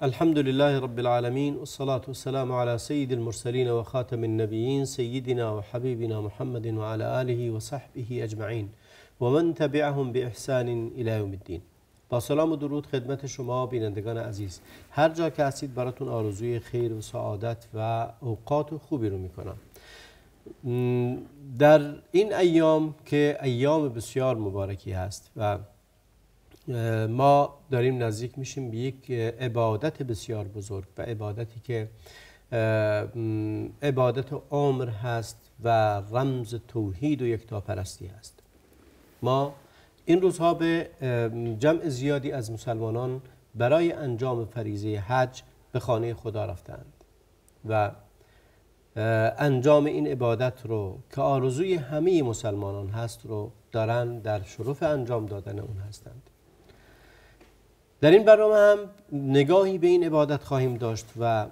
الحمد لله رب العالمين والصلاة والسلام على سيد المرسلين وخاتم النبيين سيدنا وحبيبنا محمد وعلى آله وصحبه أجمعين ومن تبعهم بإحسان إلى يوم الدين. با سلام و درود خدمت شما بینندگان عزیز، هر جا که هستید براتون آرزوی خیر و سعادت و اوقات خوبی رو میکنم. در این ایام که ایام بسیار مبارکی هست و ما داریم نزدیک میشیم به یک عبادت بسیار بزرگ و عبادتی که عبادت عمر هست و رمز توحید و یکتاپرستی هست. ما این روزها به جمع زیادی از مسلمانان برای انجام فریضه حج به خانه خدا رفتند و انجام این عبادت رو که آرزوی همه مسلمانان هست رو دارن در شرف انجام دادن اون هستند. در این برنامه هم نگاهی به این عبادت خواهیم داشت و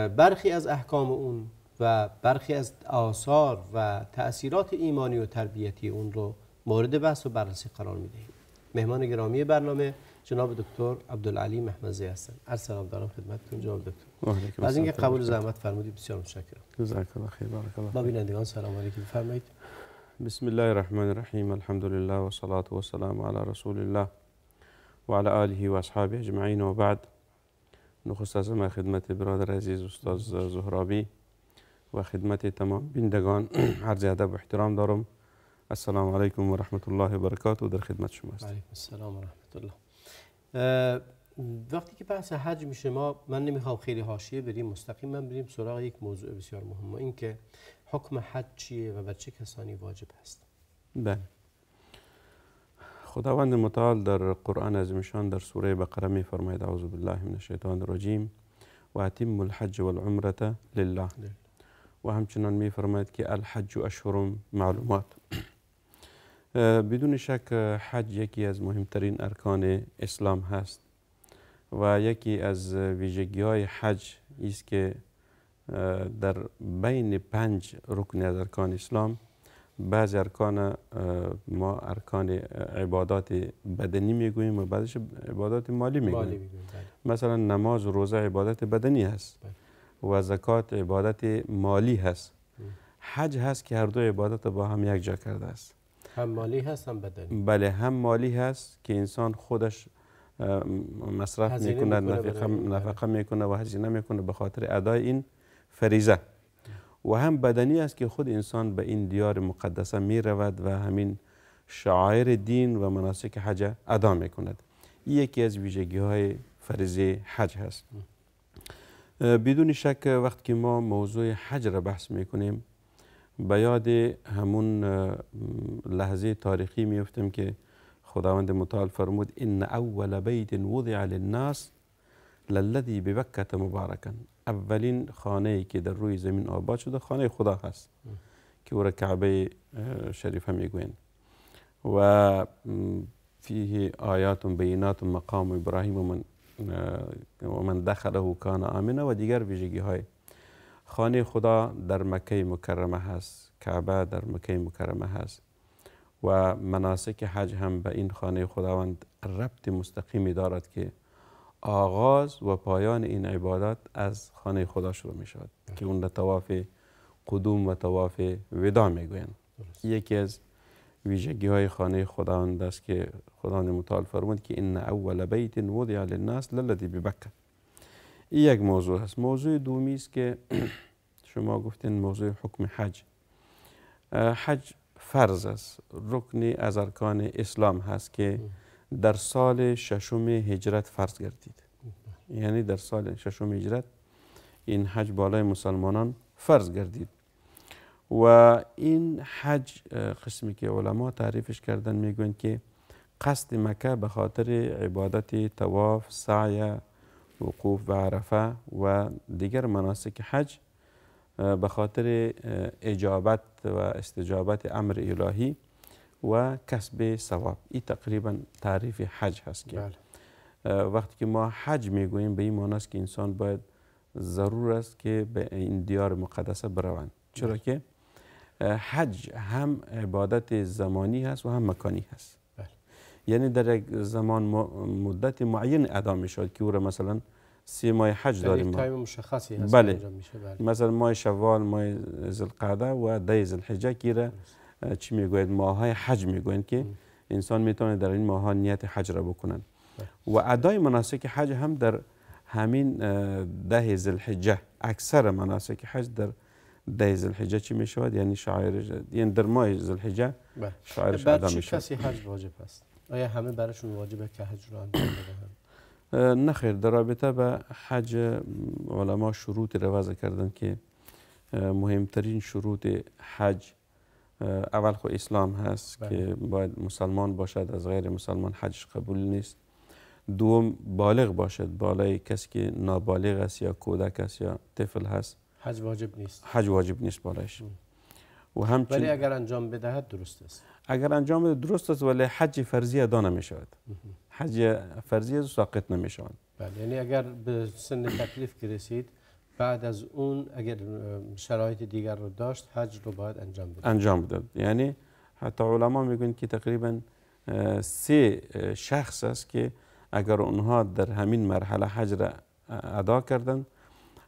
برخی از احکام اون و برخی از آثار و تأثیرات ایمانی و تربیتی اون رو مورد بحث و بررسی قرار میدهیم. مهمان گرامی برنامه جناب دکتر عبدالعلی محمدزی هستند. عرض سلام دارم خدمتتون جناب دکتر. از اینکه قبول زحمت فرمودید بسیار متشکرم. جزاک الله خیر. بارک الله. با بینندگان سلام علیکم بفرمایید. بسم الله الرحمن الرحیم. الحمد لله و صلاة و سلام علی رسول الله و علی آله و اصحابه اجمعین و بعد. نخست از همه خدمت برادر عزیز استاد زهرابی و خدمت تمام بینندگان عرض ادب و احترام دارم. السلام علیکم و رحمت الله و برکاته. در خدمت شما است. علیکم السلام و رحمت الله. وقتی که بحث حج میشه من نمیخوام خیلی حاشیه بریم، مستقیما بریم سراغ یک موضوع بسیار مهم، این که حکم حج چیه و بر چه کسانی واجب هست. بله. خداوند متعال در قرآن عظیمشان در سوره بقره می فرماید اعوذ بالله من الشیطان الرجیم و اتم الحج والعمرة لله و همچنان می فرماید که الحج اشهر معلومات. بدون شک حج یکی از مهمترین ارکان اسلام هست و یکی از ویژگی های حج است که در بین 5 رکن از ارکان اسلام بعض ارکان ما ارکان عبادات بدنی میگوییم و بعضش عبادات مالی میگوییم. مثلا نماز و روزه عبادت بدنی هست و زکات عبادت مالی هست. حج هست که هر دو عبادت با هم یک جا کرده است. هم مالی هست هم بدنی. بله، هم مالی هست که انسان خودش مصرف میکنه، نفقه میکنه و هزینه میکنه به خاطر ادای این فریضه، و هم بدنی است که خود انسان به این دیار مقدسه می رود و همین شعائر دین و مناسک حج ادا می کند. یکی از ویژگی های فریضه حج هست. بدون شک وقتی که ما موضوع حج را بحث می کنیم به یاد همون لحظه تاریخی می افتیم که خداوند متعال فرمود ان اول بیت وضع للناس للذی ببکة مبارکا. اولین خانه ای که در روی زمین آباد شده خانه خدا هست که او را کعبه شریفه میگویند و فیه آیات بینات مقام ابراهیم و من دخله کان آمنا و دیگر ویژگی های. خانه خدا در مکه مکرمه هست، کعبه در مکه مکرمه هست و مناسک حج هم به این خانه خداوند ربط مستقیمی دارد که آغاز و پایان این عبادات از خانه خدا شروع می شود که اون طواف قدوم و طواف وداع می گویند. یکی از ویژگی های خانه خداوند است که خداوند متعال فرمود که ان اول بیت وضع للناس للذی ببکة. این یک موضوع است. موضوع دومی است که شما گفتین موضوع حکم حج. حج فرض است، رکنی از ارکان اسلام هست که در سال 6 هجرت فرض گردید. یعنی در سال 6 هجرت این حج بالای مسلمانان فرض گردید و این حج قسمی که علما تعریفش کردن میگویند که قصد مکه به خاطر عبادت طواف، سعی، وقوف به عرفه و دیگر مناسک حج به خاطر اجابت و استجابت امر الهی و کسب ثواب. این تقریبا تعریف حج هست که وقتی که ما حج میگوییم به این معنی است که انسان باید ضرور است که به این دیار مقدسه بروند، چرا که حج هم عبادت زمانی هست و هم مکانی هست. یعنی در یک زمان مدت معین ادا می شود که او را مثلا 3 ماه حج داریم یک تایم مشخصی هست بله. انجام میشه. بله. مثلا ماه شوال، ماه ذوالقعده و 10 ذوالحجه که چی میگوید ماهای حج میگوین که انسان میتونه در این ماها نیت حج را بکنن و ادای مناسک حج هم در همین 10 ذوالحجه. اکثر مناسک حج در 10 ذوالحجه چی میشود؟ یعنی شعائر، یعنی در ماه ذوالحجه شعائرش ادا میشود. چه کسی حج واجب است؟ آیا همه براشون واجبه که حج رو انجام بدهند؟ نه خیر، در رابطه به حج علما شروط را وضع کردن که مهمترین شروط حج اول خود اسلام هست که باید مسلمان باشد، از غیر مسلمان حج قبول نیست. دوم بالغ باشد، بالای کسی که نابالغ است یا کودک است یا طفل هست حج واجب نیست. حج واجب نیست بالایش. و ولی اگر انجام بدهد درست است. اگر انجام بده درست است، ولی حج فرضی ادا نمی شود. حج فرضی ساقط نمی شود. بله، یعنی اگر به سن تکلیف که رسید بعد از اون اگر شرایط دیگر رو داشت حج رو باید انجام بده. یعنی حتی علما میگن که تقریبا 3 شخص است که اگر اونها در همین مرحله حج را ادا کردن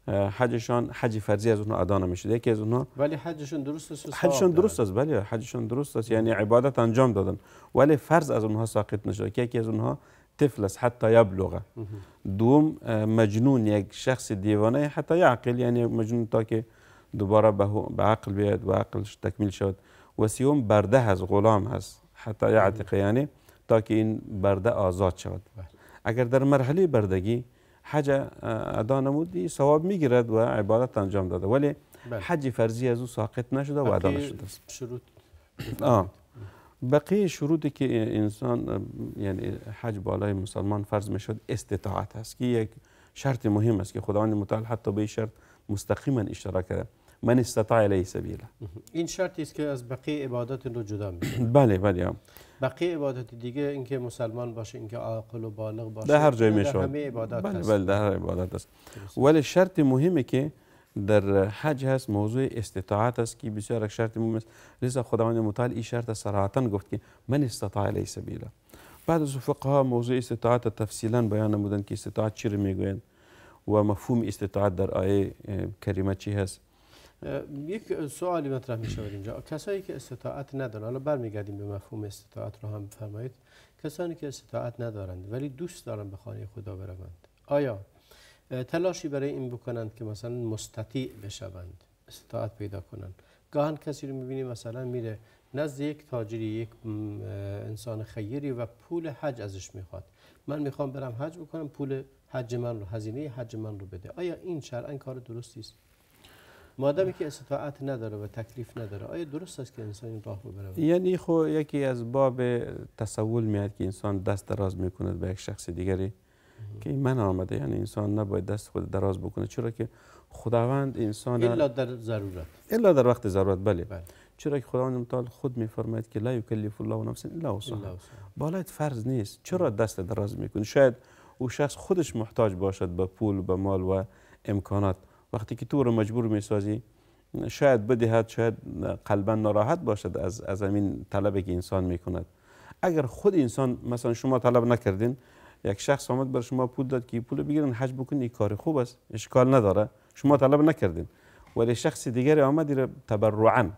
حجشان حج فرضی از اونها ادا نمیشه. یکی از اونها ولی حجشون درست است. حجشون درست است، بله حجشون درست است، یعنی عبادت انجام دادن ولی فرض از اونها ساقط نشده. که یکی از اونها طفل است حتی یبلغه. دوم مجنون، یک شخص دیوانه حتی یعقل، یعنی مجنون تا که دوباره به عقل بیاد و عقلش تکمیل شد. و سیوم برده از غلام هست حتی یعتق، یعنی تا که این برده آزاد شود. اگر در مرحله بردگی حج ادا نمودی ثواب میگیرد و عبادت انجام داده، ولی حج فرضی از او ساقط نشده و ادا نشده است. شروط بقیه شروطی که انسان یعنی حج بالای مسلمان فرض میشد استطاعت است که یک شرط مهم است که خداوند متعال حتی به این شرط مستقیما اشاره کرده: من استطاع الیه سبیلا. این شرطی است که از بقیه عبادات رو جدا میکنه. بله. بقیه عبادات دیگه اینکه مسلمان باشه، اینکه عاقل و بالغ باشه، در هر جای میشه. همه عبادات هست. بله در هر عبادت است. ولی شرط مهمی که در حج هست موضوع استطاعت است که بسیار شرط مهم است. لذا خداوند متعال این شرط صراحتا گفت که من استطاع الیه سبیلا. بعد از فقها موضوع استطاعت تفصیلا بیان نمودند که استطاعت چی رو میگویند و مفهوم استطاعت در آیه کریمه چی هست. یک سوالی مطرح می شود اینجا: کسایی که استطاعت ندارند، حالا برمیگردیم به مفهوم استطاعت رو هم فرمایید، کسانی که استطاعت ندارند ولی دوست دارند به خانه خدا بروند، آیا تلاشی برای این بکنند که مثلا مستطیع بشوند، استطاعت پیدا کنند؟ گاهن کسی رو می‌بینی مثلا میره نزد یک تاجری، یک انسان خیری و پول حج ازش میخواد: من میخوام برم حج بکنم، پول حج من رو، هزینه حج من رو بده. آیا این شرعاً کار درستی است؟ مادامی که استطاعت نداره و تکلیف نداره، آیا درست است که انسان این راه رو بره؟ یعنی خو یکی از باب تسول میاد که انسان دست دراز میکند به یک شخص دیگری که این من آمده، یعنی انسان نباید دست خود دراز بکنه، چرا که خداوند انسان الا در ضرورت، الا در وقت ضرورت. بله. چرا که خداوند متعال خود میفرماید که لا یکلف الله نفسا الا وسعها. بالایت فرض نیست، چرا دست دراز میکنی؟ شاید او شخص خودش محتاج باشد به پول، به مال و امکانات. وقتی که تو رو مجبور میسازی شاید بدهد، شاید قلبا ناراحت باشد از همین طلبی که انسان میکند. اگر خود انسان مثلا شما طلب نکردین، یک شخص آمد بر شما پول داد که پول بگیرین حج بکنین، کار خوب است، اشکال نداره، شما طلب نکردین، ولی شخص دیگری آمد تبرعا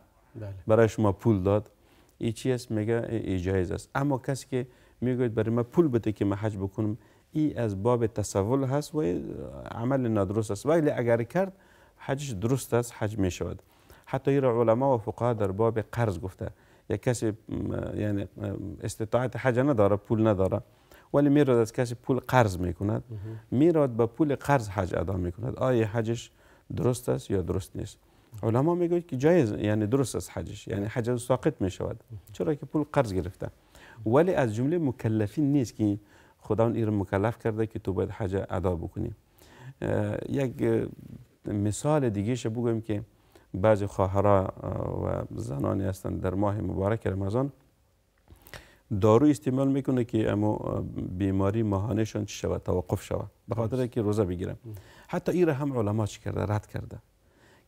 برای شما پول داد، این چی است؟ میگه ای جایز است. اما کسی که میگوید برای ما پول بده که من حج بکنم، این از باب تسول هست و عمل نادرست است، ولی اگر کرد حجش درست است، حج می شود. حتی این علما و فقها در باب قرض گفته: یک کسی یعنی استطاعت حج نداره، پول نداره، ولی میراد از کسی پول قرض میکند، میراد با پول قرض حج ادا میکند، آیا حجش درست است یا درست نیست؟ علما میگوید که جایز، یعنی درست است حجش، یعنی حج ساقط می شود، چرا که پول قرض گرفته. ولی از جمله مکلفین نیست که خداوند این مکلف کرده که تو باید حج ادا بکنی. یک مثال دیگه ش بگویم که بعضی خواهرها و زنانی هستند در ماه مبارک رمضان دارو استعمال میکنه که اما بیماری ماهانهشان چی شود؟ توقف شود، به خاطر که روزه بگیرن. حتی این را هم علما چی کرده؟ رد کرده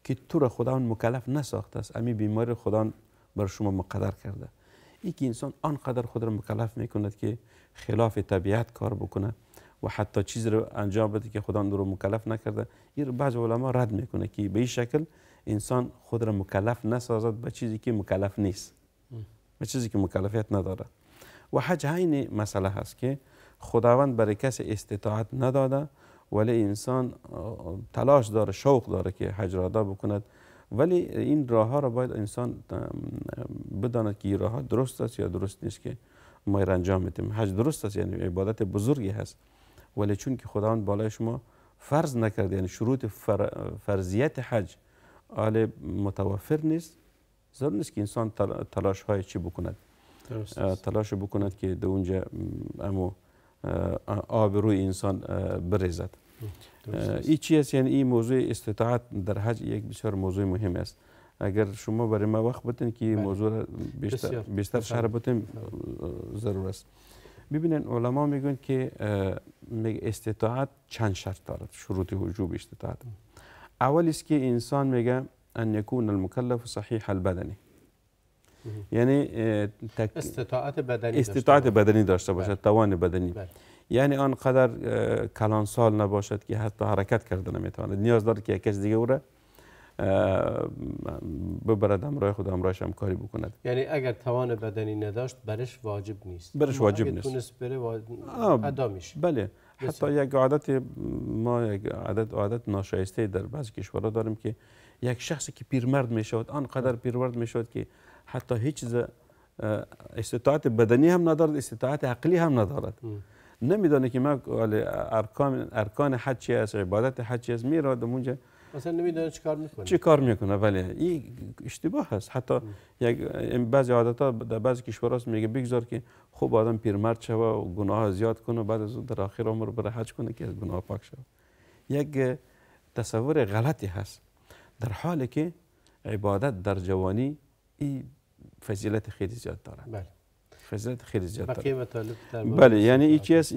که تو را خداوند مکلف نساخته است، امی بیماری خداوند بر شما مقدر کرده. این که انسان آنقدر خود را مکلف میکند که خلاف طبیعت کار بکنه و حتی چیزی رو انجام بده که خدا رو مکلف نکرده. این بعض علما رد میکنه که به این شکل انسان خود را مکلف نسازد به چیزی که مکلف نیست، به چیزی که مکلفیت نداره. و حج عین مسئله هست که خداوند برای کسی استطاعت نداده، ولی انسان تلاش داره، شوق داره که حج را ادا بکند، ولی این راه ها را باید انسان بداند که این راه ها درست است یا درست نیست که ما را انجام میدیم. حج درست است، یعنی عبادت بزرگی هست، ولی چون که خداوند بالای شما فرض نکرده، یعنی شروط فرضیت حج آل متوفر نیست، ضرور نیست که انسان تلاش های چی بکند، تلاش بکند که در اونجا امو آب روی انسان بریزد. این چی است؟ یعنی این موضوع استطاعت در حج یک بسیار موضوع مهم است. اگر شما برای ما وقت بتین که این موضوع بیشتر شرح بتین ضرور است. ببینن علما میگن که استطاعت چند شرط دارد، شروط وجوب استطاعت. اول است که انسان میگه ان یکون المکلف صحیح البدنی، یعنی استطاعت بدنی داشته باشد، توان بدنی. یعنی آنقدر کلان سال نباشد که حتی حرکت کرده نمیتواند، نیاز دارد که یک کس دیگه او را ببرد همراه خود، همراهش همکاری بکند. یعنی اگر توان بدنی نداشت برش واجب نیست، برش واجب نیست، تونست بره ادا میشه. بله. حتی یک عادت ما یک عادت ناشایسته در بعضی کشورها داریم که یک شخصی که پیرمرد میشود، آنقدر پیرمرد میشود که حتی هیچ استطاعت بدنی هم ندارد، استطاعت عقلی هم ندارد. نمیدونه که ما ارکان حج چی است، عبادت حج چی است، میراد اونجا اصلا نمیدونه چی کار میکنه. ولی این اشتباه است. حتی یک بعضی عادت‌ها در بعضی کشورها میگه بگذار که خوب آدم پیرمرد شوه و گناه زیاد کنه، بعد از در آخر عمر بره حج کنه که از گناه پاک شوه. یک تصور غلطی هست، در حالی که عبادت در جوانی این فضیلت خیلی زیاد داره. بله. فضیلت خیلی زیاد داره. بله، یعنی این چیز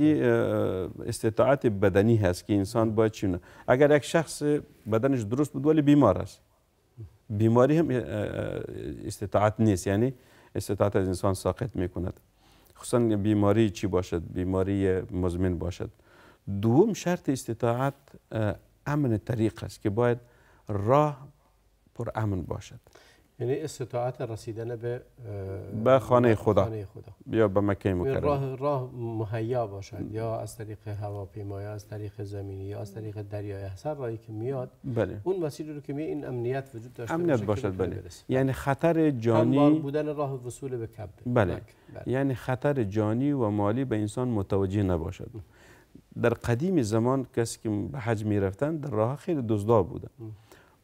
استطاعت بدنی هست که انسان باید چونه. اگر یک شخص بدنش درست بود ولی بیمار است، بیماری هم استطاعت نیست، یعنی استطاعت از انسان ساقط میکند. خصوصا بیماری چی باشد، بیماری مزمن باشد. دوم شرط استطاعت امن طریق است که باید راه پر امن باشد. یعنی استطاعت رسیدن به خانه خدا یا به مکه مکرمه، راه مهیا باشد، یا از طریق هواپیما، یا از طریق زمینی، یا از طریق دریای، هر راهی که میاد. بله. اون مسیر رو که می این امنیت وجود داشته امنیت باشد. بله. یعنی خطر جانی، هموار بودن راه وصول به کعبه. بله. یعنی خطر جانی و مالی به انسان متوجه نباشد. در قدیم زمان کسی که به حج میرفتن در راه خیلی دزدا بودن،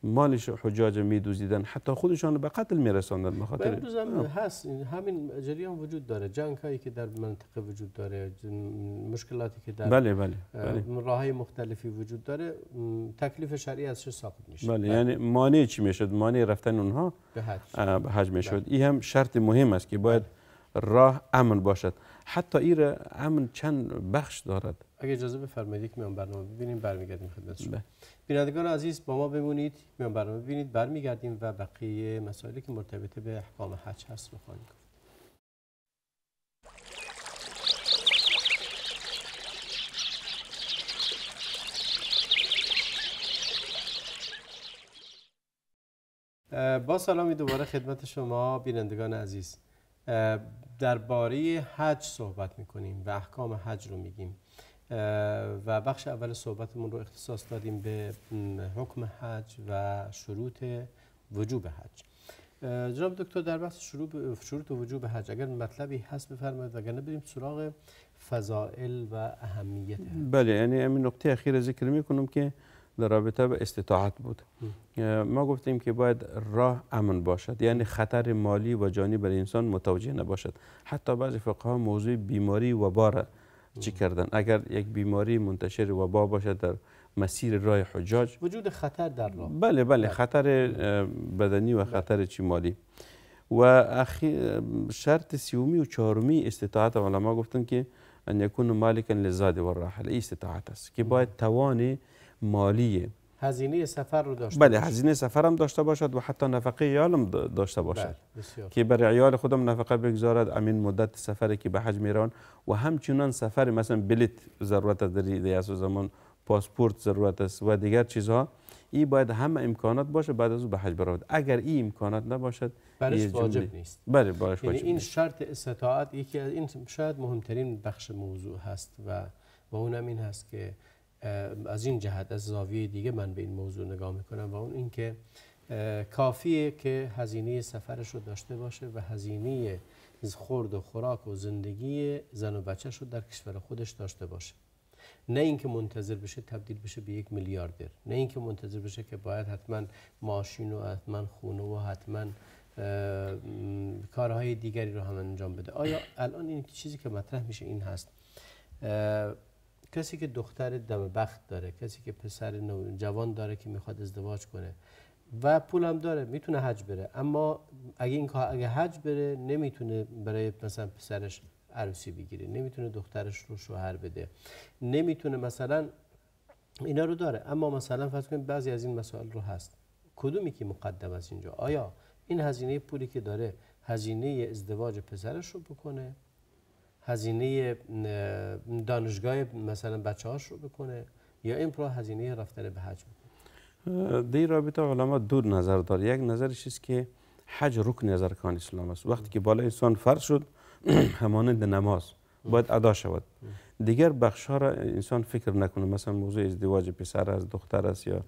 مالش حجاج میدوزیدن، حتی خودشان به قتل میرساندن. بخاطر امروز هم هست همین جریان وجود داره، جنگ هایی که در منطقه وجود داره، مشکلاتی که در بله. راههای مختلفی وجود داره، تکلیف شرعی ازش ساقط میشه. بله. یعنی مانع چی میشد؟ مانع رفتن اونها به حج میشد. این هم شرط مهم است که باید راه امن باشد. حتی این امن چند بخش دارد. اگه اجازه بفرمایید که میان برنامه ببینیم، برمیگردیم خدمت شما. بینندگان عزیز با ما بمونید، میان برنامه ببینید، برمیگردیم و بقیه مسائلی که مرتبط به احکام حج هست رو خواهیم گفت. با سلامی دوباره خدمت شما بینندگان عزیز. درباره حج صحبت میکنیم و احکام حج رو میگیم و بخش اول صحبتمون رو اختصاص دادیم به حکم حج و شروط وجوب حج. جناب دکتر در بحث شروط وجوب حج اگر مطلبی هست بفرمایید، وگرنه بریم سراغ فضائل و اهمیت حج. بله. یعنی همین نقطه اخیر ذکر میکنم که در رابطه به استطاعت بود. ما گفتیم که باید راه امن باشد، یعنی خطر مالی و جانی برای انسان متوجه نباشد. حتی بعضی فقها موضوع بیماری وبا را چی کردن. اگر یک بیماری منتشر وبا باشد در مسیر راه حجاج، وجود خطر در راه. بله. خطر بدنی و خطر چی مالی. و شرط سیومی و چهارمی استطاعت علما گفتن که ان یکون مالکا للزاد والراحل. این استطاعت است که باید توان مالی هزینه سفر رو داشته بله باشد. هزینه سفر هم داشته باشد و حتی نفقه عیالم داشته باشد. بسیار. که برای عیال خودم نفقه بگذارد امین مدت سفری که به حج میرون و همچنان سفر مثلا بلیت ضرورت است در از زمان، پاسپورت ضرورت است و دیگر چیزها. این باید همه امکانات باشه بعد از او به حج برود. اگر این امکانات نباشد برش واجب نیست. بله برش یعنی واجب این نیست. شرط استطاعت یکی از این شاید مهمترین بخش موضوع هست و اونم این هست که از این جهت از زاویه دیگه من به این موضوع نگاه میکنم و اون این که کافیه که هزینه سفرش رو داشته باشه و هزینه خورد و خوراک و زندگی زن و بچه‌ش رو در کشور خودش داشته باشه. نه اینکه منتظر بشه تبدیل بشه به یک میلیاردر، نه اینکه منتظر بشه که باید حتما ماشین و حتما خونه و حتما کارهای دیگری رو هم انجام بده. آیا الان این چیزی که مطرح میشه این هست کسی که دختر دم بخت داره، کسی که پسر جوان داره که میخواد ازدواج کنه و پولم داره میتونه حج بره، اما اگه حج بره نمیتونه برای مثلا پسرش عروسی بگیره، نمیتونه دخترش رو شوهر بده، نمیتونه مثلا اینا رو داره، اما مثلا فرض کنید بعضی از این مسائل رو هست. کدومی که مقدم است اینجا؟ آیا این هزینه پولی که داره هزینه ازدواج پسرش رو بکنه، هزینه دانشگاه مثلا بچه‌هاش رو بکنه، یا این رو هزینه رفتن به حج بکنه؟ در رابطه علما دو نظر داره. یک نظرش است که حج رکن از ارکان اسلام است. وقتی که بالا انسان فرض شد همانند نماز باید ادا شود. دیگر بخش ها را انسان فکر نکنه، مثلا موضوع ازدواج پسر است، دختر است یا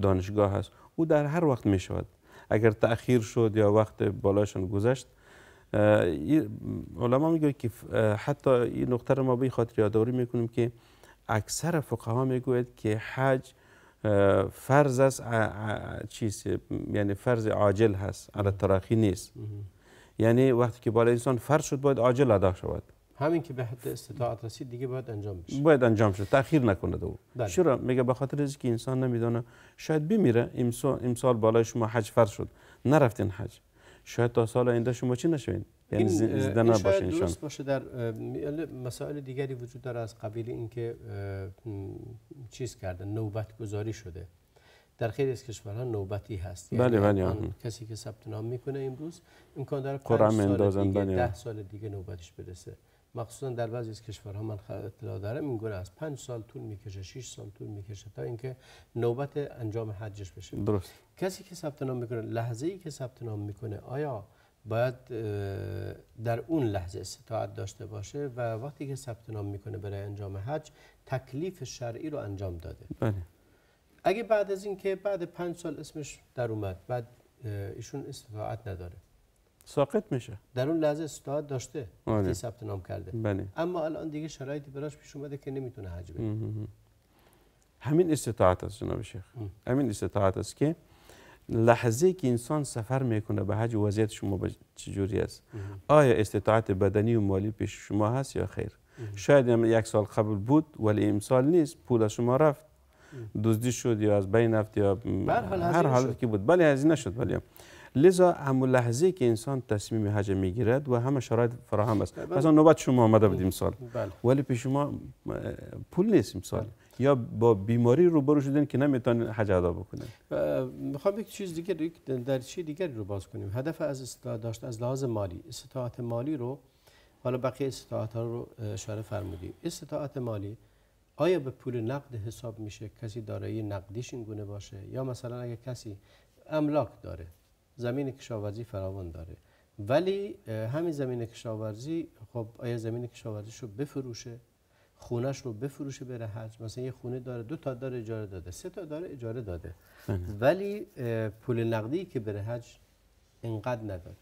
دانشگاه است، او در هر وقت می شود. اگر تأخیر شد یا وقت بالاشون گذشت، علما میگوید که حتی این نقطه را ما به خاطر یادآوری میکنیم که اکثر فقها میگوید که حج فرض است، یعنی فرض عاجل هست، علی تراخی نیست. یعنی وقتی که بالا انسان فرض شد باید عاجل ادا شود. همین که به حد استطاعت رسید دیگه باید انجام بشه. باید انجام شد، تأخیر نکنه دو. چرا؟ میگه به خاطر اینکه انسان نمیدونه شاید بمیره. امسال بالای شما حج فرض شد نرفتین حج، شاید تا سال آینده شما چی نشوین، یعنی زنده نباشین. شاید درست باشه. در مسائل دیگری وجود داره از قبیل اینکه چیز کرده، نوبت گذاری شده. در خیلی از کشورها نوبتی هست. بله بله. کسی که ثبت نام میکنه امروز امکان داره 5 سال دیگه 10 سال دیگه نوبتش برسه. مخصوصا در بعضی از کشورها من اطلاع دارم این گونه است، 5 سال طول میکشه، 6 سال طول میکشه تا اینکه نوبت انجام حجش بشه. درست. کسی که ثبت نام میکنه، لحظه ای که ثبت نام میکنه آیا باید در اون لحظه استطاعت داشته باشه و وقتی که ثبت نام میکنه برای انجام حج تکلیف شرعی رو انجام داده. بله. اگه بعد از این که بعد 5 سال اسمش در اومد بعد ایشون استطاعت نداره، ساقط میشه. در اون لحظه استطاعت داشته وقتی ثبت نام کرده. بله. اما الان دیگه شرایطی براش پیش اومده که نمیتونه حج بره. همین استطاعت است جناب شیخ. همین استطاعت است که لحظه که انسان سفر میکنه به حج وضعیت شما چجوری است؟ آیا استطاعت بدنی و مالی پیش شما هست یا خیر؟ شاید یک سال قبل بود ولی امسال نیست، پول از شما رفت، دزدی شد یا از بین رفت یا هر حالت که بود، ولی هزینه شد. ولی لذا همون لحظه که انسان تصمیم حج میگیرد و همه شرایط فراهم است، مثلا نوبت شما آمده بود امسال ولی پیش شما پول نیست امسال، یا با بیماری روبرو شدین که نمیتونین حج ادا بکنین. میخوام یک چیز دیگه در چی دیگری رو باز کنیم. هدف از استطاعت داشت از لحاظ مالی، استطاعت مالی رو حالا بقیه استطاعت ها رو اشاره فرمودید. استطاعت مالی آیا به پول نقد حساب میشه؟ کسی دارایی نقدیش این گونه باشه، یا مثلا اگه کسی املاک داره، زمین کشاورزی فراوان داره ولی همین زمین کشاورزی، خب آیا زمین کشاورزیش رو بفروشه، خونش رو بفروشه بره حج؟ مثلا یه خونه داره، 2 تا داره اجاره داده، 3 تا داره اجاره داده ولی پول نقدی که بره حج اینقدر نداره.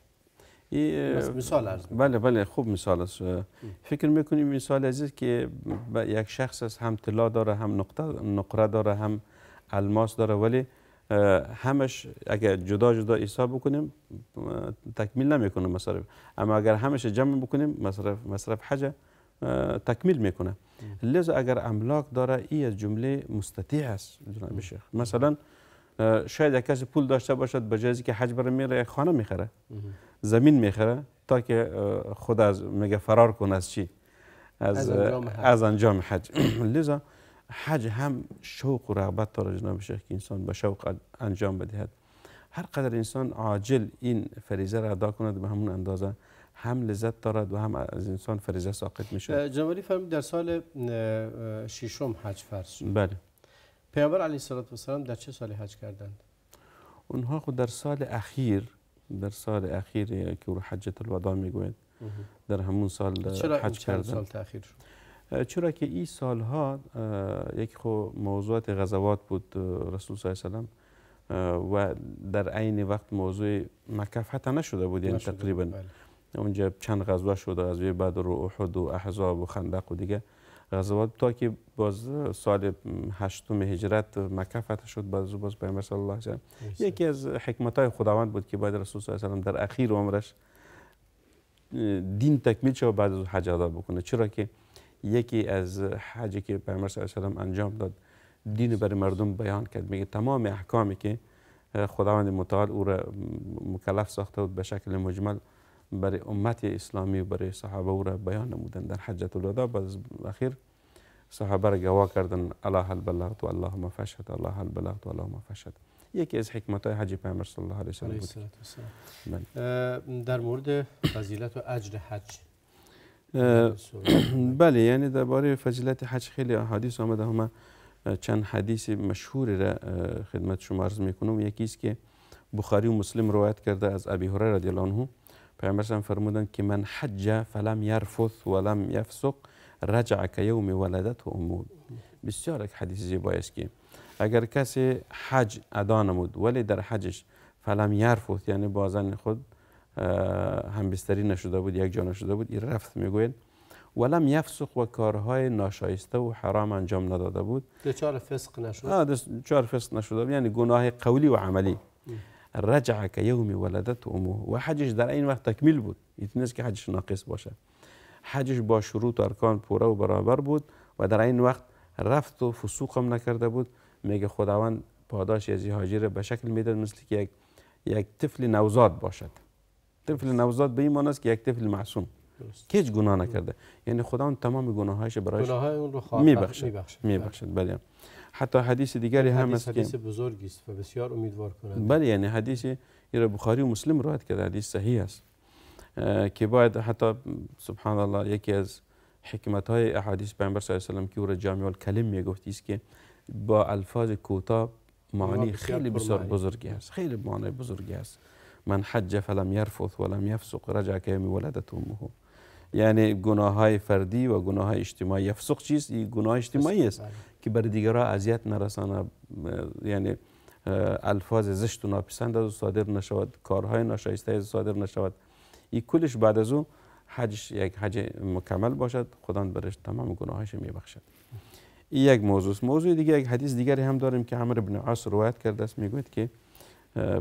مثال عرض بله بله خوب مثال است. فکر میکنیم مثال عزیز که یک شخص است، هم طلا داره، هم نقره داره، هم الماس داره، ولی همش اگر جدا جدا حساب بکنیم تکمیل نمیکنه مصرف، اما اگر همش جمع بکنیم مصرف حج تکمیل میکنه. لذا اگر املاک داره این از جمله مستطیع است جناب شیخ. مثلا شاید یک کسی پول داشته باشد به جای که حج بره میره خانه میخره، زمین میخره تا که خود از میگه فرار کنه از چی؟ از انجام حج. لذا حج هم شوق و رغبت داره جناب شیخ که انسان به شوق انجام بدهد. هر قدر انسان عاجل این فریضه را ادا کند به همون اندازه هم لذت دارد و هم از انسان فریضه ساقط می شود. جناب فرمود در سال ششم حج فرض شد. بله. پیامبر علیه السلام در چه سالی حج کردند؟ اونها خود در سال اخیر که او حجت الوداع میگوید در همون سال حج کردند. سال تأخیر شد؟ چرا که این سالها یک خو موضوعات غزوات بود رسول صلی الله علیه و و در عین وقت موضوع مکه فتح نشده بود، یعنی تقریبا اونجا چند غزوه شده، غزوه بدر و احد و احزاب و خندق و دیگه غزوات، تا که باز سال 8 هجرت مکه فتح شد. باز پیامبر صلی الله علیه و یکی از حکمت‌های خداوند بود که باید رسول صلی الله علیه و در اخیر عمرش دین تکمیل شد و بعد از حج ادا بکنه. چرا که یکی از حجی که پیامبر صلی الله علیه و انجام داد دین برای مردم بیان کرد. میگه تمام احکامی که خداوند متعال او را مکلف ساخته بود به شکل مجمل برای امت اسلامی و برای صحابه او را بیان نمودن در حجت الوداع. باز اخیر صحابه را گواه کردن الله هل بلغت و اللهم فاشهد، الله هل بلغت و اللهم فاشهد. یکی از حکمت‌های حج پیامبر صلی الله علیه و سلم بود. در مورد فضیلت و اجر حج بله، یعنی درباره فضیلت حج خیلی احادیث آمده. همه چند حدیث مشهوری را خدمت شما عرض میکنم. یکی است که بخاری و مسلم روایت کرده از ابی هریره رضی الله عنه، پیامبر فرمودند که من حج فلم یرفث ولم یفسق رجع کیوم ولدته امه. بسیار یک حدیث زیبایی است که اگر کسی حج ادا نمود ولی در حجش فلم یرفث، یعنی با زن خود همبستری نشده بود، یک جا نشده بود، این رفث میگوید، ولم یفسق و کارهای ناشایسته و حرام انجام نداده بود، دچار فسق نشد. دچار فسق نشده بود، یعنی گناه قولی و عملی، رجع کیوم ولدته امه، و حجش در این وقت تکمیل بود. این نیست که حجش ناقص باشه، حجش با شروط و ارکان پوره و برابر بود و در این وقت رفت و فسوق هم نکرده بود. میگه خداوند پاداش از این حاجی به شکل میداد مثل که یک طفل نوزاد باشد. طفل نوزاد به این معنی است که یک طفل معصوم که هیچ گناه نکرده، یعنی خداوند تمام گناهایش برایش میبخشد. بله. حتی حدیث دیگری هم است که حدیث بزرگی است و بسیار امیدوار کننده. بله، یعنی حدیثی را بخاری و مسلم روایت کرده، حدیث صحیح است که باید حتی سبحان الله یکی از حکمت‌های احادیث پیامبر صلی الله علیه و آله که او را جامع الکلم میگفتی است که با الفاظ کوتاه معانی خیلی بسیار بزرگی است، خیلی معنی بزرگی است. من حج فلم یرفث ولم یفسق رجع کیوم ولدته امه، یعنی گناه‌های فردی و گناه‌های اجتماعی. یفسق چیست؟ این گناه اجتماعی است که بر دیگران اذیت نرسانه، یعنی الفاظ زشت و ناپسند از صادر نشود، کارهای ناشایسته از صادر نشود. این کلش بعد از او حج یک حج مکمل باشد، خداوند برش تمام گناهایش میبخشد. این یک موضوع است. موضوع دیگه، یک حدیث دیگری هم داریم که عمرو بن عاص روایت کرده است، میگوید که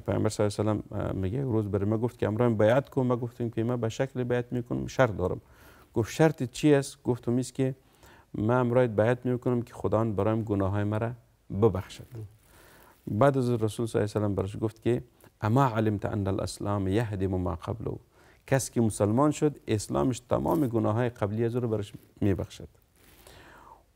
پیامبر صلی الله علیه و آله میگه روز برای ما گفت که امروز بیعت کن. ما گفتیم که ما به شکل بیعت میکنم، شرط دارم. گفت شرط چی است؟ گفتم است که ما امروز بیعت میکنم که خداوند برایم گناههای مرا ببخشد. بعد از رسول صلی الله علیه و آله برش گفت که اما علمت ان الاسلام یهدم ما قبله، کسی که مسلمان شد اسلامش تمام گناههای قبلی از رو برش میبخشد.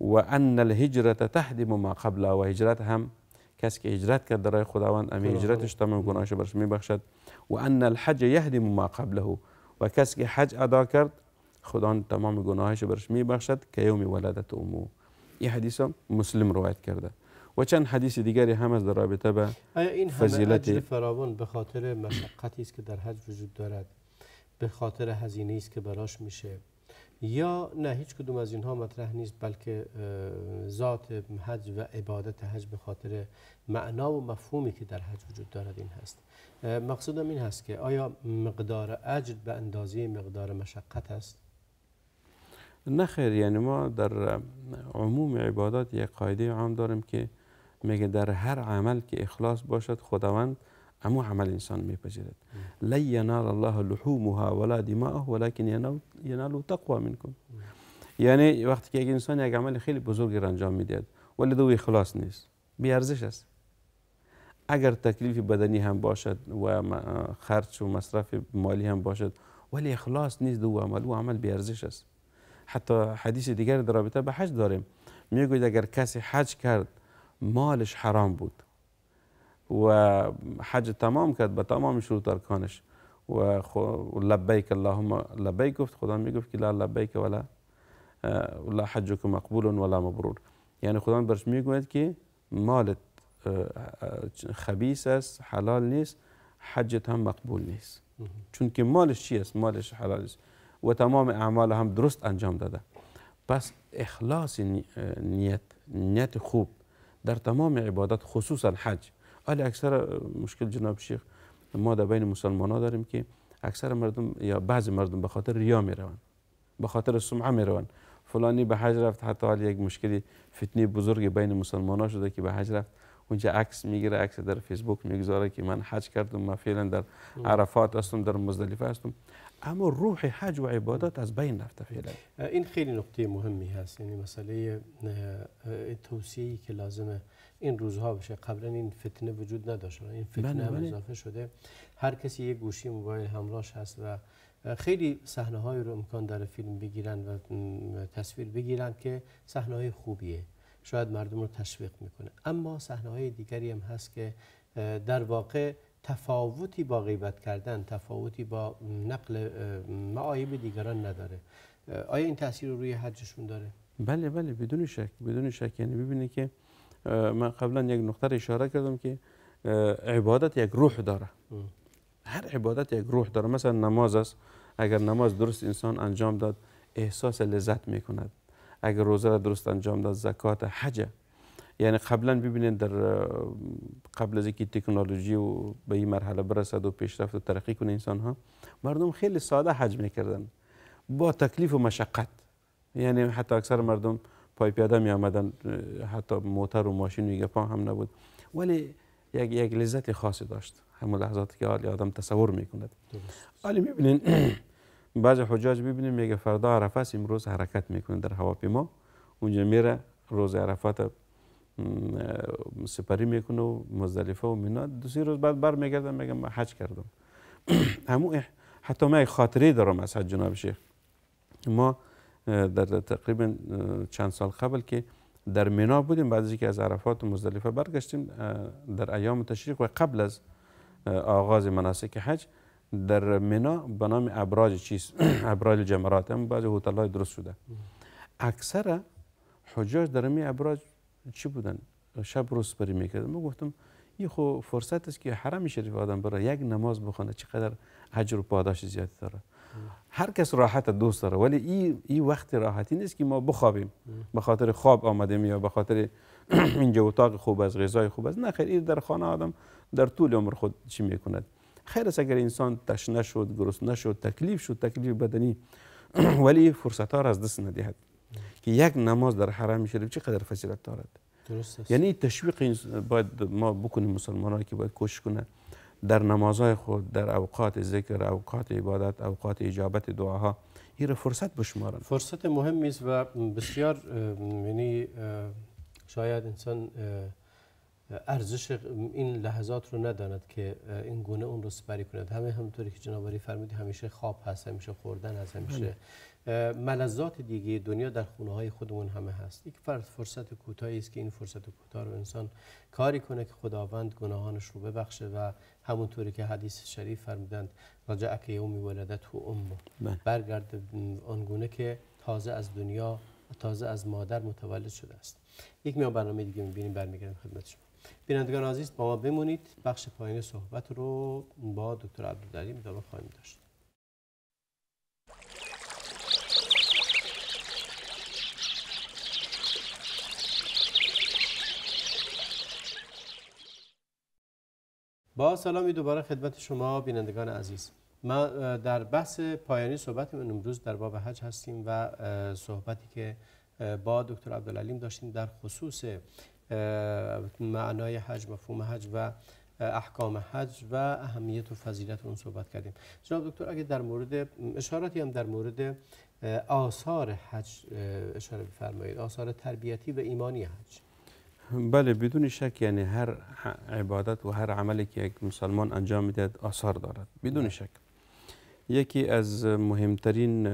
و ان الهجرت تهدم ما قبله، و هجرت هم کسی که هجرت کرد برای خداوند امی هجرتش تمام گناهش برش میبخشد. و ان الحج یهدم ما قبله، و کسی که حج ادا کرد خداوند تمام گناهش برش میبخشد که یوم ولدت امه. این حدیث هم مسلم روایت کرده و چند حدیث دیگری هم از در رابطه به این فضیلت اجر فراوان به خاطر مشقتی است که در حج وجود دارد، به خاطر هزینه‌ای است که براش میشه، یا نه هیچ کدوم از اینها مطرح نیست، بلکه ذات حج و عبادت حج به خاطر معنا و مفهومی که در حج وجود دارد این هست. مقصودم این هست که آیا مقدار اجر به اندازه مقدار مشقت است؟ نه خیر، یعنی ما در عموم عبادات یک قاعده عام داریم که میگه در هر عمل که اخلاص باشد خداوند همو عمل انسان میپذیرد. لا ینال الله لحومها ولا دماءها ولكن ینال تقوا منکم. یعنی وقتی که یک انسان یک عمل خیلی بزرگی را انجام میدهد ولی دو اخلاص نیست، بی ارزش است. اگر تکلیف بدنی هم باشد و خرج و مصرف مالی هم باشد ولی اخلاص نیست دو عمل، و عمل بی ارزش است. حتی حدیث دیگر در رابطه به حج داریم، میگوید اگر کسی حج کرد مالش حرام بود و حج تمام کرد به تمام شروط ارکانش و لبیک اللهم لبیک گفت، خدا میگفت که لا لبیک ولا حجک مقبول ولا مبرور. یعنی خدا برش میگوید که مالت خبیث است، حلال نیست، حجت هم مقبول نیست. چون که مالش چی است؟ مالش حلال است و تمام اعمال هم درست انجام داده. پس اخلاص نیت خوب در تمام عبادات، خصوصا حج. ولی اکثر مشکل جناب شیخ ما در بین مسلمان ها داریم که اکثر مردم یا بعضی مردم به خاطر ریا میروند، به خاطر سمعه میروند. فلانی به حج رفت، حتی حال یک مشکلی فتنی بزرگ بین مسلمان ها شده که به حج رفت اونجا عکس میگیره، عکس در فیسبوک میگذاره که من حج کردم، من فعلا در عرفات هستم، در مزدلفه هستم، اما روح حج و عبادات از بین رفته فعلا. این خیلی نقطه مهمی هست، یعنی مسئله توصیه‌ای که لازمه این روزها بشه. قبلا این فتنه وجود نداشت، این فتنه هم اضافه شده. هر کسی یک گوشی موبایل همراهش هست و خیلی صحنه های رو امکان داره فیلم بگیرن و تصویر بگیرن که صحنه های خوبیه، شاید مردم رو تشویق میکنه. اما صحنه های دیگری هم هست که در واقع تفاوتی با غیبت کردن، تفاوتی با نقل معایب دیگران نداره. آیا این تاثیر رو روی حجشون داره؟ بله بدون شک، بدون شک. یعنی ببینید که من قبلا یک نقطه اشاره کردم که عبادت یک روح داره. هر عبادت یک روح داره. مثلا نماز است، اگر نماز درست انسان انجام داد احساس لذت میکند. اگر روزه را درست انجام داد، زکات، حج. یعنی قبلا ببینید در قبل از اینکه تکنولوژی و به این مرحله برسد و پیشرفت و ترقی کنه انسان ها، مردم خیلی ساده حج میکردن با تکلیف و مشقت. یعنی حتی اکثر مردم پای پیاده می آمدن، حتی موتر و ماشین و گپا هم نبود، ولی یک لذت خاصی داشت همون لحظاتی که آدم تصور میکند. ولی میبینین بعضی حجاج ببینیم میگه فردا عرفه است، امروز حرکت میکنه در هواپیما، اونجا میره روز عرفات سپری میکنه و مزدلفه و مینا، 2-3 روز بعد برمیگرده میگه من حج کردم. حتی من خاطره دارم از حج جناب شیخ. ما در تقریبا چند سال قبل که در مینا بودیم، بعد از اینکه از عرفات و مزدلفه برگشتیم در ایام تشریق و قبل از آغاز مناسک حج، در مینا به نام ابراج جمرات هم بعضی هتل‌های درست شده. اکثر حجاج در می ابراج چی بودن؟ شب روز سپری میکردن. من گفتم این خو فرصت است که حرم شریف آدم برای یک نماز بخونه، چقدر اجر و پاداش زیادی داره. هر کس راحت دوست داره، ولی این وقت راحتی نیست که ما بخوابیم به خاطر خواب آمدیم یا به خاطر اینجا اتاق خوب است، غذای خوب است. نه خیر، این در خانه آدم در طول عمر خود چی میکند. خیر است اگر انسان تشنه شد، گرسنه شد، تکلیف شد، تکلیف بدنی، ولی فرصت ها را از دست ندهد که یک نماز در حرم شریف چقدر فضیلت دارد. درست است. یعنی تشویق باید ما بکنیم مسلمان ها که باید کوشش کنه در نمازهای خود، در اوقات ذکر، اوقات عبادت، اوقات اجابت دعاها این را فرصت بشمارن. فرصت مهمی است و بسیار، یعنی شاید انسان ارزش این لحظات رو نداند که این گونه اون رو سپری کند. همونطوری که جناب عالی فرمودید، همیشه خواب هست، همیشه خوردن هست، همیشه ملذات دیگه دنیا در خونه های خودمون همه هست. یک فرصت کوتاهی است که این فرصت کوتاه رو انسان کاری کنه که خداوند گناهانش رو ببخشه و همونطوری که حدیث شریف فرمودند رجعک یومی ولدته امه، برگرد آنگونه که تازه از دنیا و تازه از مادر متولد شده است. یک میان برنامه دیگه می‌بینیم، برمیگردیم خدمت شما. بینندگان عزیز با ما بمونید، بخش پایانی صحبت رو با دکتر عبدالعلیم ادامه خواهیم داشت. با سلامی دوباره خدمت شما بینندگان عزیز. ما در بحث پایانی صحبت من امروز در باب حج هستیم و صحبتی که با دکتر عبدالعلیم داشتیم در خصوص معنای حج، مفهوم حج و احکام حج و اهمیت و فضیلت اون صحبت کردیم. جناب دکتر اگه در مورد اشاراتی هم در مورد آثار حج اشاره بفرمایید، آثار تربیتی و ایمانی حج. بله بدون شک، یعنی هر عبادت و هر عملی که یک مسلمان انجام میدهد آثار دارد بدون شک. یکی از مهمترین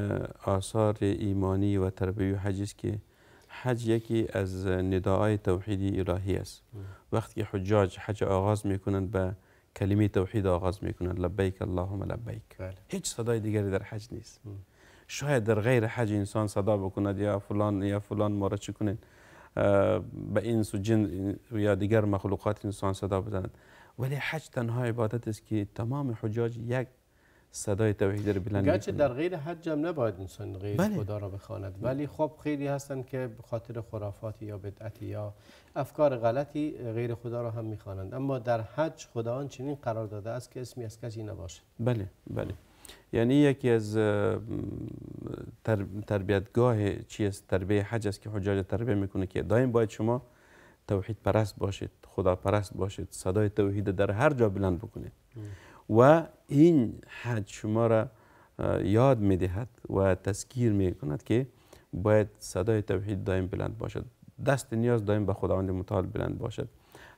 آثار ایمانی و تربیتی حج است که حج یکی از نداهای توحیدی الهی است. وقتی حجاج حج آغاز میکنند به کلمه توحید آغاز میکنند، لبیک اللهم لبیک. هیچ صدای دیگری در حج نیست. شاید در غیر حج انسان صدا بکند یا فلان ما را چی کنید، به انس و جن یا دیگر مخلوقات انسان صدا بزند، ولی حج تنها عبادت است که تمام حجاج یک صدای توحید را بلند گرچه در غیر حج هم نباید انسان غیر خدا را بخواند، ولی خب خیلی هستند که به خاطر خرافاتی یا بدعتی یا افکار غلطی غیر خدا را هم میخوانند، اما در حج خداوند چنین قرار داده است که اسمی از کسی نباشه. بله. یعنی یکی از تربیتگاه چیست؟ تربیه حج است که حجاج تربیه میکنه که دائم باید شما توحید پرست باشید، خدا پرست باشید، صدای توحید در هر جا بلند بکنید. و این حج شما را یاد میدهد و تذکیر میکند که باید صدای توحید دائم بلند باشد، دست نیاز دائم به خداوند متعال بلند باشد،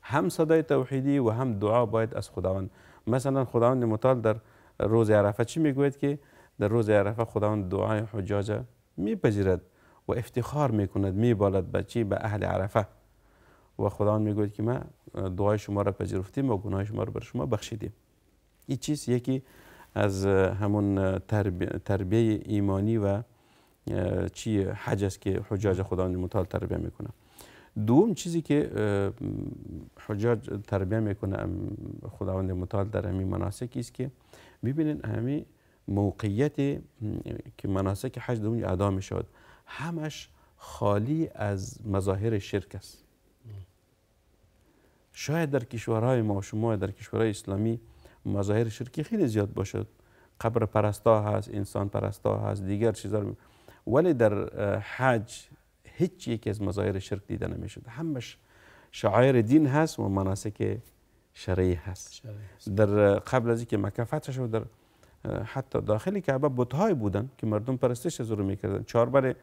هم صدای توحیدی و هم دعا باید از خداوند. مثلا خداوند متعال در روز عرفه چی میگوید که در روز عرفه خداوند دعای حجاج میپذیرد و افتخار میکند، میبالد به چی؟ به اهل عرفه. و خداوند میگوید که ما دعای شما را پذیرفتیم و گناه شما را بر شما بخشیدیم. این چیز یکی از همون تربیه ایمانی و چی حج است که حجاج خداوند متعال تربیه میکنه. دوم چیزی که حجاج تربیه میکنه خداوند متعال در همین مناسک است که ببینین همین موقعیت که مناسک حج در اونجا ادا میشود همش خالی از مظاهر شرک است. شاید در کشورهای ما شما در کشورهای اسلامی مظاهر شرکی خیلی زیاد باشد، قبر پرستا هست، انسان پرستا هست، دیگر چیزا، ولی در حج هیچ یک از مظاهر شرک دیده نمیشد. همش شعائر دین هست و مناسک شرعی هست. در قبل از اینکه مکه فتح شد در حتی داخل کعبه بت‌های بودن که مردم پرستش شروع میکردن. چهاربر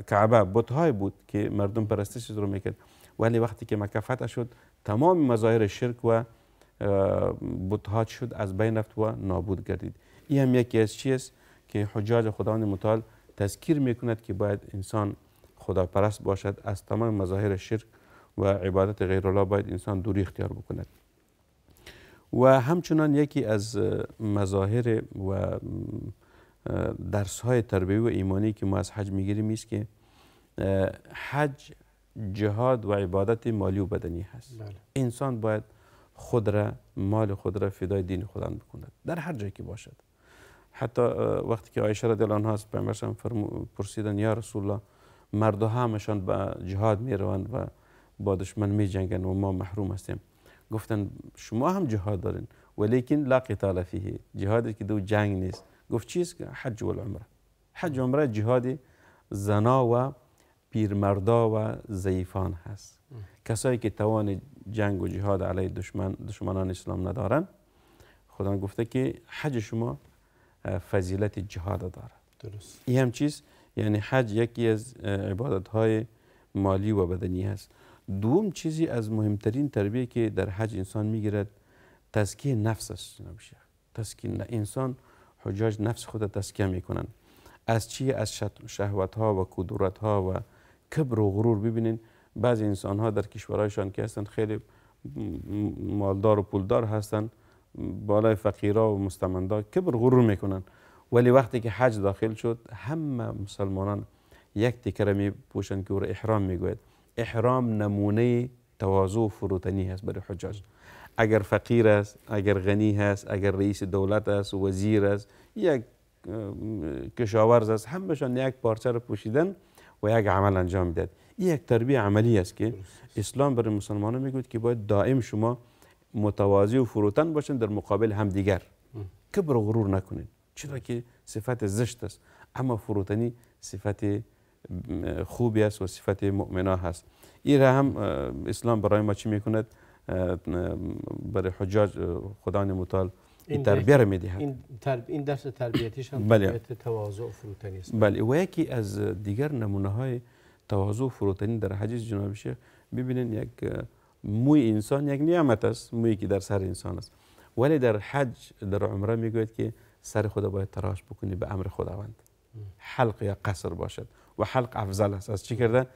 کعبه بت‌های بود که مردم پرستش شروع میکرد، ولی وقتی که مکه فتح شد تمام مظاهر شرک و بت‌ها شد از بین رفت و نابود گردید. این هم یکی از چیز که حجاج خداوند متعال تذکیر میکند که باید انسان خدا پرست باشد، از تمام مظاهر شرک و عبادت غیر الله باید انسان دوری اختیار بکند. و همچنان یکی از مظاهر و درس‌های تربیوی و ایمانی که ما از حج میگیریم است که حج جهاد و عبادت مالی و بدنی هست. انسان باید مال خود را فدای دین خدا بکند در هر جایی که باشد. حتی وقتی که عایشه رضی الله عنها از پیامبرشان پرسیدن یا رسول الله مرد همشان به جهاد می روند و با دشمن می جنگند و ما محروم هستیم، گفتن شما هم جهاد دارین ولیکن لا قتال فیه، جهادی که دو جنگ نیست. گفت چیست؟ حج و عمره. حج و عمره جهاد زنا و پیرمردا و ضعیفان هست. کسایی که توان جنگ و جهاد علیه دشمنان اسلام ندارن، خدا گفته که حج شما فضیلت جهاد داره. درست. این هم چیز، یعنی حج یکی از عبادت های مالی و بدنی هست. دوم چیزی از مهمترین تربیه که در حج انسان میگیرد تزکیه نفس است. جناب شیخ، تزکیه انسان، حجاج نفس خود تزکیه میکنن. از چی؟ از شهوت ها و کدورت ها و کبر و غرور. ببینین بعضی انسان ها در کشورهایشان که هستند خیلی مالدار و پولدار هستند، بالای فقیرا و مستمندا کبر غرور میکنن، ولی وقتی که حج داخل شد همه مسلمانان یک تکره می پوشند که او را احرام میگوید. احرام نمونه تواضع و فروتنی هست برای حجاج. اگر فقیر است، اگر غنی هست، اگر رئیس دولت است، وزیر است، یک کشاورز است، همهشان یک پارچه را پوشیدن و یک عمل انجام میدهد. این یک تربیه عملی است که اسلام برای مسلمانان میگوید که باید دائم شما متواضع و فروتن باشند در مقابل همدیگر. کبر و غرور نکنید، چرا که صفت زشت است، اما فروتنی صفت خوبی است و صفت مؤمنه هست. این را هم اسلام برای ما چی میکند؟ برای حجاج خداوند متعال این تربیه را میدهد. این درس تربیتیش هم تربیت تواضع و فروتنی است. بله. و یکی از دیگر نمونه های تواضع و فروتنی در حج جناب شیخ، ببینین یک موی انسان یک نعمت است، مویی که در سر انسان است، ولی در حج در عمره میگوید که سر خدا باید تراش بکنی به امر خداوند، حلق یا قصر باشد و حلق افضل است. از چی کرده؟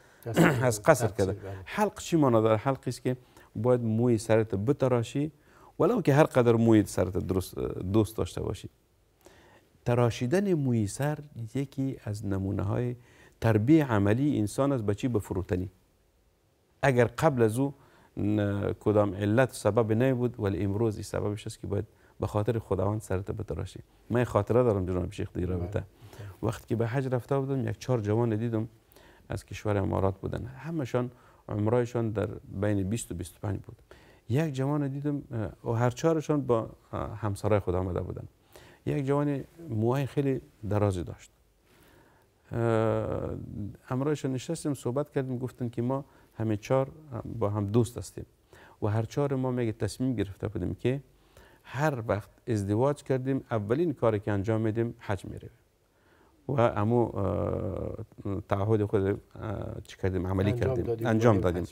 از قصر کرده. حلق چی معنی داره؟ حلق است که باید موی سرت بتراشی ولو که هر قدر موی سرت دوست داشته باشی. تراشیدن موی سر یکی از نمونه های تربیه عملی انسان است به چی؟ به فروتنی. اگر قبل از او کدام علت سبب نبود ولی امروز این سببش است که باید به خاطر خداوند سرت بتراشی. من خاطره دارم جناب شیخ در رابطه. وقتی که به حج رفته بودم یک 4 جوان دیدم از کشور امارات بودن، همشان عمرایشان در بین 20 و 25 بود. یک جوان دیدم و هر 4شان با همسرای خود آمده بودن. یک جوان موهای خیلی درازی داشت. همراهشان نشستیم صحبت کردیم، گفتن که ما همه 4 با هم دوست هستیم و هر 4 ما میگه تصمیم گرفته بودیم که هر وقت ازدواج کردیم اولین کاری که انجام میدیم حج میریم و امو تعهد خود چی کردیم عملی کردیم، انجام دادیم.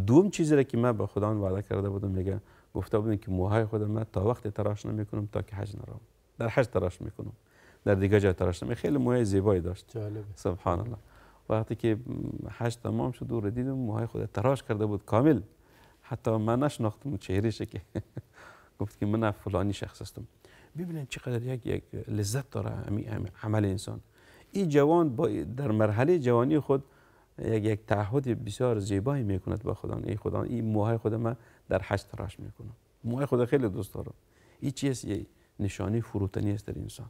دوم چیزی را که من با خداوند وعده کرده بودم، میگه گفته بودم که موهای خودم من تا وقت تراش نمیکنم تا که حج نرم. در حج تراش میکنم، در دیگه جا تراش نمیکنم. خیلی موهای زیبایی داشت. جالب. سبحان الله. وقتی که حج تمام شد و دیدم موهای خود تراش کرده بود کامل، حتی من نشناختم چهرهش که گفت که من فلانی شخص هستم. ببینید چقدر یک لذت داره عمل انسان. این جوان در مرحله جوانی خود یک تعهد بسیار زیبایی میکند با خدا. ای خدا این موهای خود من در حج تراش میکنم. موهای خود خیلی دوست دارم. این چیز یک نشانی فروتنی است در انسان.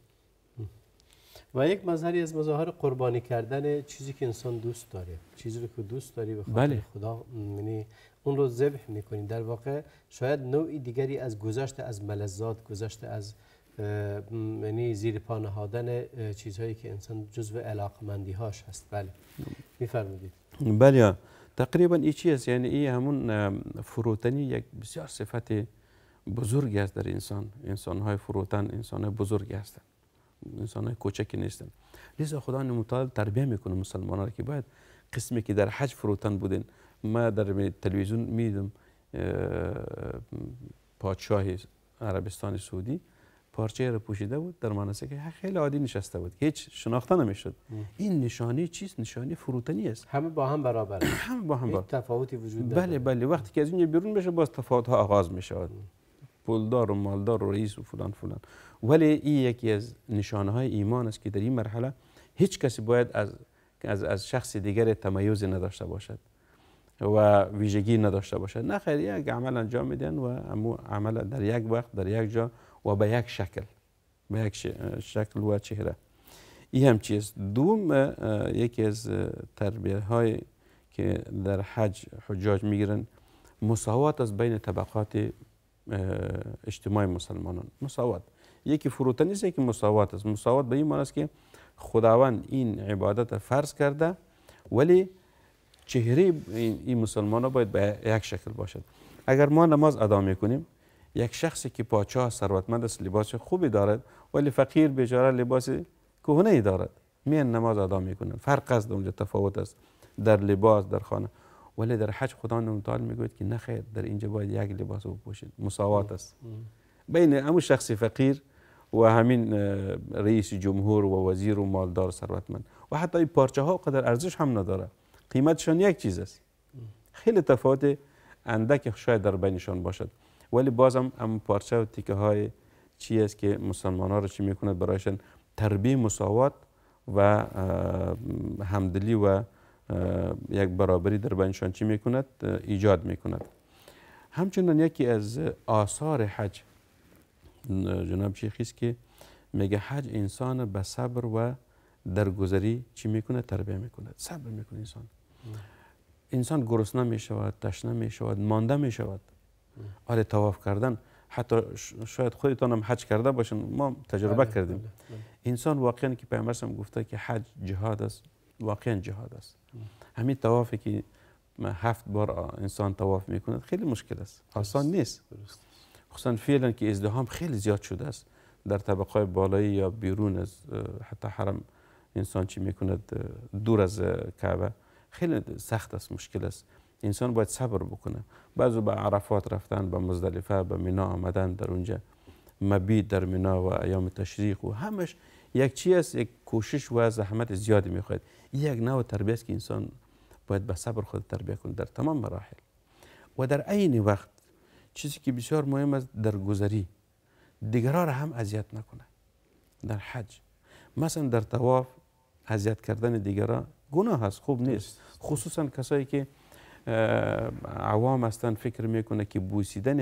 و یک مظهری از مظاهر قربانی کردن چیزی که انسان دوست داره، چیزی رو که دوست داری به خاطر خدا، یعنی اون رو ذبح میکنی. در واقع شاید نوعی دیگری از گذشته از ملذات، گذشته از یعنی زیر پا نهادن چیزهایی که انسان جزو علاقمندی هاش هست. بله میفرمایید. بله تقریبا این چیز، یعنی این همون فروتنی یک بسیار صفت بزرگی است در انسان. انسان های فروتن انسان های بزرگی هستند، انسان های کوچکی نیستند. لذا خدا متعال تربیه میکنه مسلمانان را که باید قسمی که در حج فروتن بودن. ما در تلویزیون میدم پادشاه عربستان سعودی پارچه را پوشیده بود در مناسک خیلی عادی نشسته بود، هیچ شناخته نمیشد. این نشانه چیست؟ نشانه فروتنی است. همه با هم برابر، همه با هم تفاوتی وجود نداره. بله وقتی که از اینجا بیرون بشه باز تفاوت ها آغاز میشه، پولدار و مالدار و رئیس و فلان فلان. ولی این یکی از نشانه های ایمان است که در این مرحله هیچ کسی باید از شخص دیگر تمایز نداشته باشد و ویژگی نداشته باشد. نه خیر، یک عمل انجام میدن و امو عمل در یک وقت در یک جا و به یک شکل، به یک شکل و چهره. این هم چیز. دوم یکی از تربیه های که در حج حجاج میگیرن مساوات از بین طبقات اجتماع مسلمانان. مساوات یکی فروتنی است، یکی مساوات است. مساوات به این معنی است که خداوند این عبادت فرض کرده ولی چهره این مسلمانان باید به یک شکل باشد. اگر ما نماز ادا میکنیم، یک شخصی که پادشاه ثروتمند است لباس خوبی دارد ولی فقیر بیچاره لباس کهنه ای دارد، میان نماز ادا میکنن. فرق است، اونجا تفاوت است در لباس در خانه. ولی در حج خدا متعال میگوید که نه خیر، در اینجا باید یک لباس بپوشید. مساوات است بین همون شخص فقیر و همین رئیس جمهور و وزیر و مالدار ثروتمند. و حتی این پارچه ها قدر ارزش هم نداره، قیمتشان یک چیز است. خیلی تفاوت اندک شاید در بینشان باشد، ولی بازم هم پارچه و تیکه های چی است که مسلمان ها را چی میکند؟ برایشان تربیه مساوات و همدلی و یک برابری در بینشان چی میکند؟ ایجاد میکند. همچنین یکی از آثار حج جناب شیخی است که میگه حج انسان به صبر و درگذری چی میکنه؟ تربیه میکند. صبر میکنه انسان. انسان گرسنه میشود، تشنه میشود، مانده میشود. آره طواف کردن، حتی شاید خودتان هم حج کرده باشن، ما تجربه کردیم. انسان واقعا که پیامبر هم گفته که حج جهاد است، واقعا جهاد است. همین طوافی که 7 بار انسان طواف میکند خیلی مشکل است، آسان نیست. خصوصا فعلا که ازدحام خیلی زیاد شده است در طبقه بالایی یا بیرون از حتی حرم. انسان چی میکند؟ دور از کعبه خیلی سخت است، مشکل است. انسان باید صبر بکنه. بعضو به عرفات رفتن، به مزدلفه، به مینا آمدن، در اونجا مبیت در مینا و ایام تشریق و همش یک چی است، یک کوشش و زحمت زیادی میخواد. یک نوع تربیت است که انسان باید به صبر خود تربیت کنه در تمام مراحل و در عین وقت چیزی که بسیار مهم است در گذری دیگران را هم اذیت نکنه. در حج مثلا در طواف اذیت کردن دیگران گناه است، خوب نیست، خصوصا کسایی که عوام هستند فکر میکنه که بوسیدن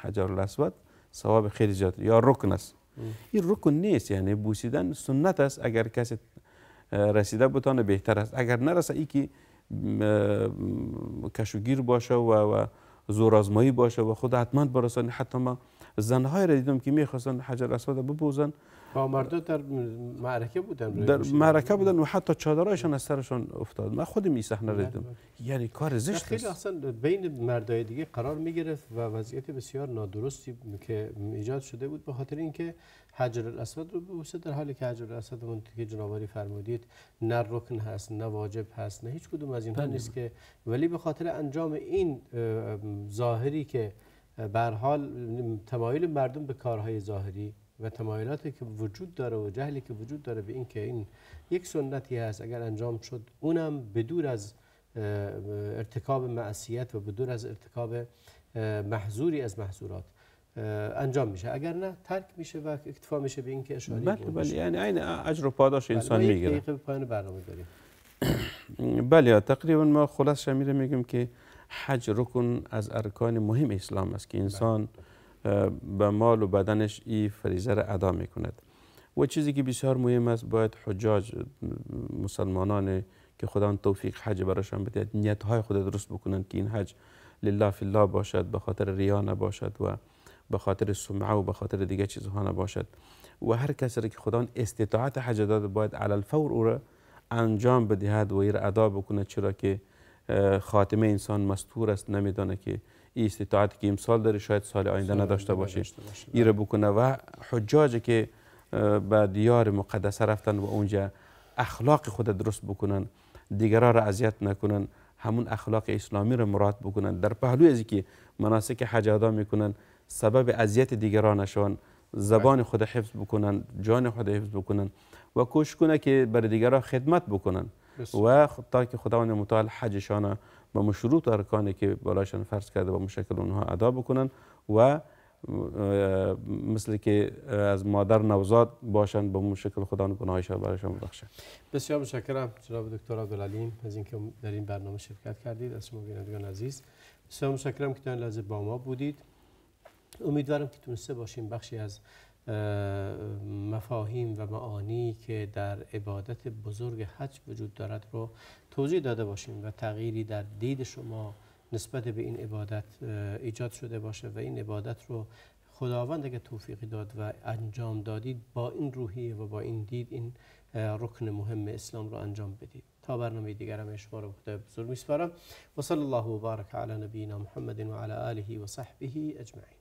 حجر الاسود ثواب خیلی زیاد یا رکن است. این رکن نیست، یعنی بوسیدن سنت است، اگر کسی رسیده بتانه بهتر است، اگر نرسه ای که کشوگیر باشه و زورآزمایی باشه و خود حتما برسانی. حتی ما زنهای را دیدم که میخواستن حجر اسود ببوزن، مردا در معرکه بودن، در معرکه بودن و حتی چادرایشان از سرشان افتاد. من خودم این صحنه را دیدم. یعنی کار زشت است. خیلی اصلا بین مردای دیگه قرار میگرفت و وضعیت بسیار نادرستی که ایجاد شده بود به خاطر اینکه حجر الاسود رو ببوسه، در حالی که حجر الاسود اون که جناب عالی فرمودید نه رکن هست نه واجب هست نه هیچ کدوم از اینها نیست که، ولی به خاطر انجام این ظاهری که به هر حال تمایل مردم به کارهای ظاهری و تمایلاتی که وجود داره و جهلی که وجود داره به این که این یک سنتی هست اگر انجام شد اونم بدور از ارتکاب معصیت و بدور از ارتکاب محظوری از محظورات انجام میشه، اگر نه ترک میشه و اکتفا میشه به این که اشاره بله یعنی عین اجر و پاداش انسان میگیره. دقیقه به پایان برنامه داریم. بله تقریبا ما خلاص میره میگیم که حج رکن از ارکان مهم اسلام است که انسان به مال و بدنش این فریضه را ادا میکند و چیزی که بسیار مهم است باید حجاج مسلمانان که خداوند توفیق حج براشان بده نیت‌های خود درست بکنند که این حج لله فی الله باشد، به خاطر ریا نباشد و به خاطر سمعه و به خاطر دیگه چیزها نباشد و هر کسی را که خداوند استطاعت حج داده باید علی الفور او را انجام بدهد و این را ادا بکند، چرا که خاتمه انسان مستور است، نمیدانه که این استطاعتی که امسال داره شاید سال آینده نداشته باشه. این را بکنه و حجاج که به دیار مقدسه رفتن و اونجا اخلاق خود درست بکنن، دیگران را اذیت نکنن، همون اخلاق اسلامی را مراعات بکنن، در پهلوی از که مناسک حج ادا میکنن سبب اذیت دیگران نشون، زبان خود حفظ بکنن، جان خود حفظ بکنن و کوشش کنه که برای دیگران خدمت بکنن و تا که خداوند متعال حجشان با مشروط ارکانی که بالایشان فرض کرده با مشکل اونها ادا بکنن و مثل که از مادر نوزاد باشن با مشکل خداوند گناهایشان برایشان ببخشه. بسیار متشکرم جناب دکتر عبدالعلیم از اینکه در این برنامه شرکت کردید. از شما بینندگان عزیز بسیار متشکرم که تا این لحظه با ما بودید. امیدوارم که تونسته باشیم بخشی از مفاهیم و معانی که در عبادت بزرگ حج وجود دارد رو توضیح داده باشیم و تغییری در دید شما نسبت به این عبادت ایجاد شده باشه و این عبادت رو خداوند اگه توفیقی داد و انجام دادید با این روحیه و با این دید این رکن مهم اسلام رو انجام بدید. تا برنامه دیگر هم شما رو خدا بزرگ میسپارم و صلی الله و بارک علی نبینا محمد و علی آله و صحبه اجمعین.